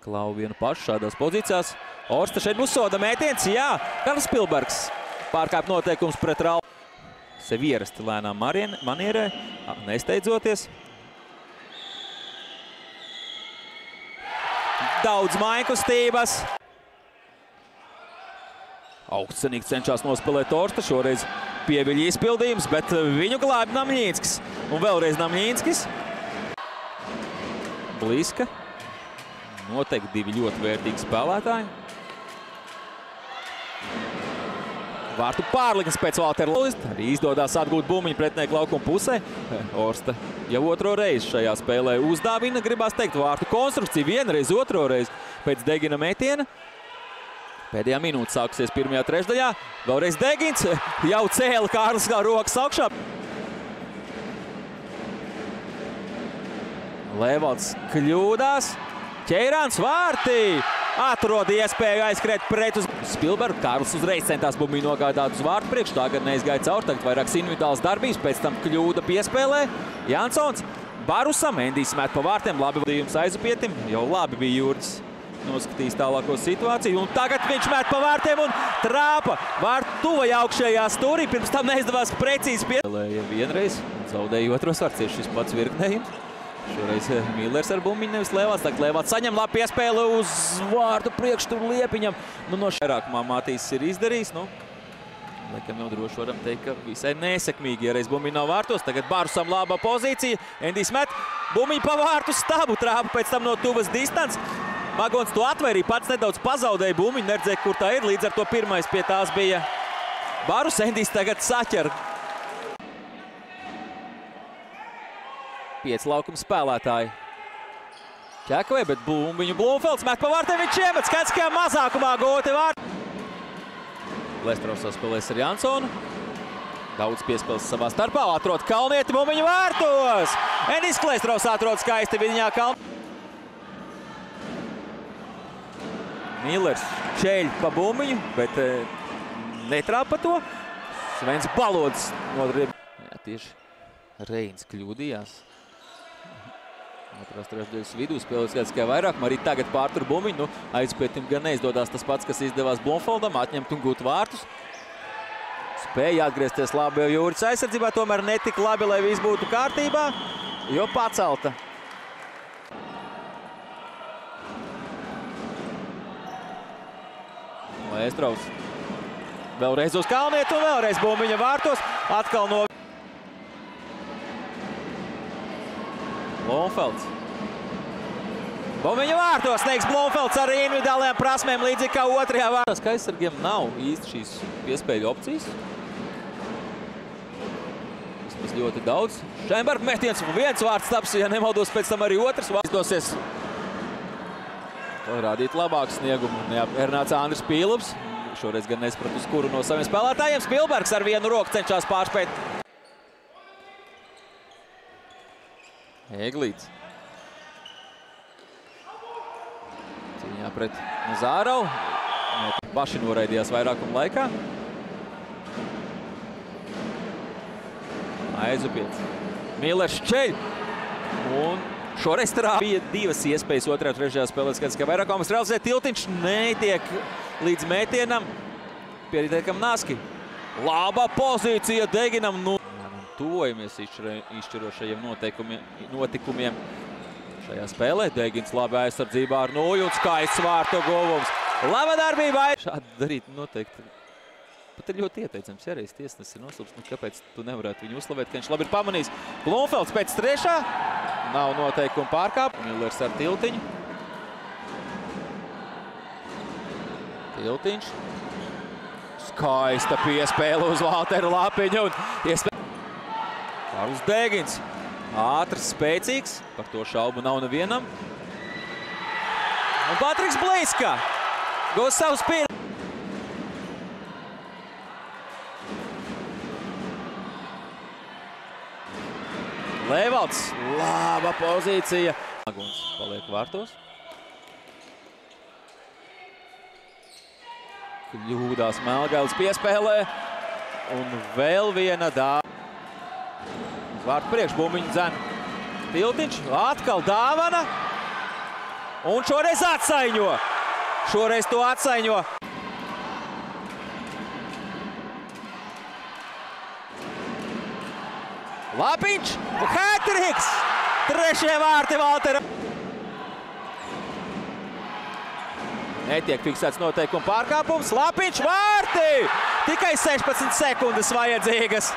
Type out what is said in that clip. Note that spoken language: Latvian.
Klau vienu pašu šādās pozīcijās. Orsta šeit uzsoda mētiens, jā. Karls Pilbergs pārkāp noteikums pret Ralfu. Sevi ierasti lēnām manierē, nesteidzoties. Daudz mājkustības. Augstcenīgi cenšas nospēlēt Orsta. Šoreiz pieviļ izpildījums, bet viņu glābi Namļīnskis. Un vēlreiz Namļīnskis. Bliska. Noteikti divi ļoti vērtīgi spēlētāji. Vārtu pārliknes pēc Valtera Lūsta. Arī izdodās atgūt bumbiņu pretinieku laukuma pusē. Orsta jau otro reizi šajā spēlē uzdāvina, gribās teikt, vārtu konstrukciju. Vienreiz, otro reizi pēc Degina metiena. Pēdējā minūte sākusies pirmajā trešdaļā. Vēlreiz Degins. Jau cēla Kārlis kā rokas augšā. Levalds kļūdās. Ķeirāns vārtī. Atrod iespēju aizskriet pret uz Spilbergu. Kārlis uzreiz centās bumbiņu nogādāt uz vārtu priekšu. Tagad neizgāja cauri. Tagad vairākas individuālas darbības. Pēc tam kļūda piespēlē. Jansons Barusam. Endijs met pa vārtiem. Labi vadījums Aizupietim. Jau labi bija Jurģis. Noskatījis tālāko situāciju. Un tagad viņš met pa vārtiem un trāpa. Vārtu tuvajā augšējā stūrī. Pirms tam neizdevās precīzi piespēlēja vienreiz. Zaudēja otros vārds. Ir šis pats virknējums. Šoreiz Millers ar bumbiņu, nevis Levāts. Tagad Levāts saņem labu piespēli uz vārtu priekšu tur Liepiņam. No vairākumā Mātīs ir izdarījis. Laikam jau droši varam teikt, ka visai nesekmīgi, ja reiz bumbiņu nav vārtos. Tagad Barusam laba pozīcija. Endijs met bumbiņu pa vārtu stabu. Trāpa pēc tam no tuvas distants. Magons to atvairīja, pats nedaudz pazaudēja bumbiņu. Neredzēja, kur tā ir. Līdz ar to pirmais pie tās bija Barus. Endijs tagad saķer. 5 laukuma spēlētāji. Ķekoja, bet bumbiņu Blūmfelds met pa vārtiem, viņš iemet. Skats, kā mazākumā gūti vārti. Klestrovs spēlēs ar Jansonu. Daudz piespēles savā starpā. Atrod Kalnieti bumbiņu vārtos. Endijs Klestrovs atrod skaisti viņā Kalnieti. Millers čeļ pa bumbiņu, bet netrāpa to. Svens Balodis nodrieb. Jā, tieši Reins kļūdījās. Otrās trešdaļas vidū spēlēs kāds kā vairāk. Arī tagad pārtur bumbiņu. Aizpietim gan neizdodās tas pats, kas izdevās Blūmfeldam. Atņemt un gūt vārtus. Spēja atgriezties labi jau Jūras aizsardzībā. Tomēr netika labi, lai viss būtu kārtībā, jo pacelta. Lēstrovs. Vēlreiz uz Kalnietu un vēlreiz bumbiņa vārtos. Atkal no Blūmfelds. Bumbiņa vārtos sniegs Blūmfelds ar individuālajām prasmēm līdzīgi kā otrajā vārtā. Aizsargiem nav īsti šīs piespēļu opcijas. Vismaz ļoti daudz. Šemberga metiens un viens vārds taps, ja nemaldos, pēc tam arī otrs vārds. Izdosies rādīt labāku sniegumu. Ernāts Andris Pīlups. Šoreiz gan nesprat uz kuru no saviem spēlētājiem. Spilbergs ar vienu roku cenšas pārspēt. Eglīts. Cīņā pret Zāravu. Paši noraidījās vairākuma laikā. Aizupiets. Millers čeļ. Un šoreiz bija divas iespējas otrajā trešajā spēlē. Skats, ka vairākumas realizē. Tiltiņš netiek līdz mētienam. Pietiekam Naski. Laba pozīcija Deginam. Tuvojamies izšķirošajiem notikumiem šajā spēlē. Degins labi aizsardzībā ar nulli un skaists vārtu guvums. Laba darbība! Šādi darīt noteikti. Pat ir ļoti ieteicams, ja reiz tiesnesis ir noslūps. Kāpēc tu nevarētu viņu uzslavēt, ka viņš labi ir pamanījis? Blūmfelds pēc trešā. Nav noteikuma pārkāp. Millers ar Tiltiņu. Tiltiņš. Skaista piespēle uz Valteru Lapiņu. Karls Degins. Ātrs, spēcīgs. Par to šaubu nav nevienam. Un Patriks Bliska. Gūs savu spīru. Levalds. Laba pozīcija. Maguns paliek vārtos. Kļūdās Melgailis piespēlē. Un vēl viena dāvana. Vārtu priekš bumbiņu dzen. Tiltiņš, atkal dāvana. Un šoreiz atsaiņo. Šoreiz to atsaiņo. Lapiņš, hat-triks! Trešie vārti Valtera. Netiek fiksēts noteikuma pārkāpums. Lapiņš, vārti! Tikai 16 sekundes vajadzīgas.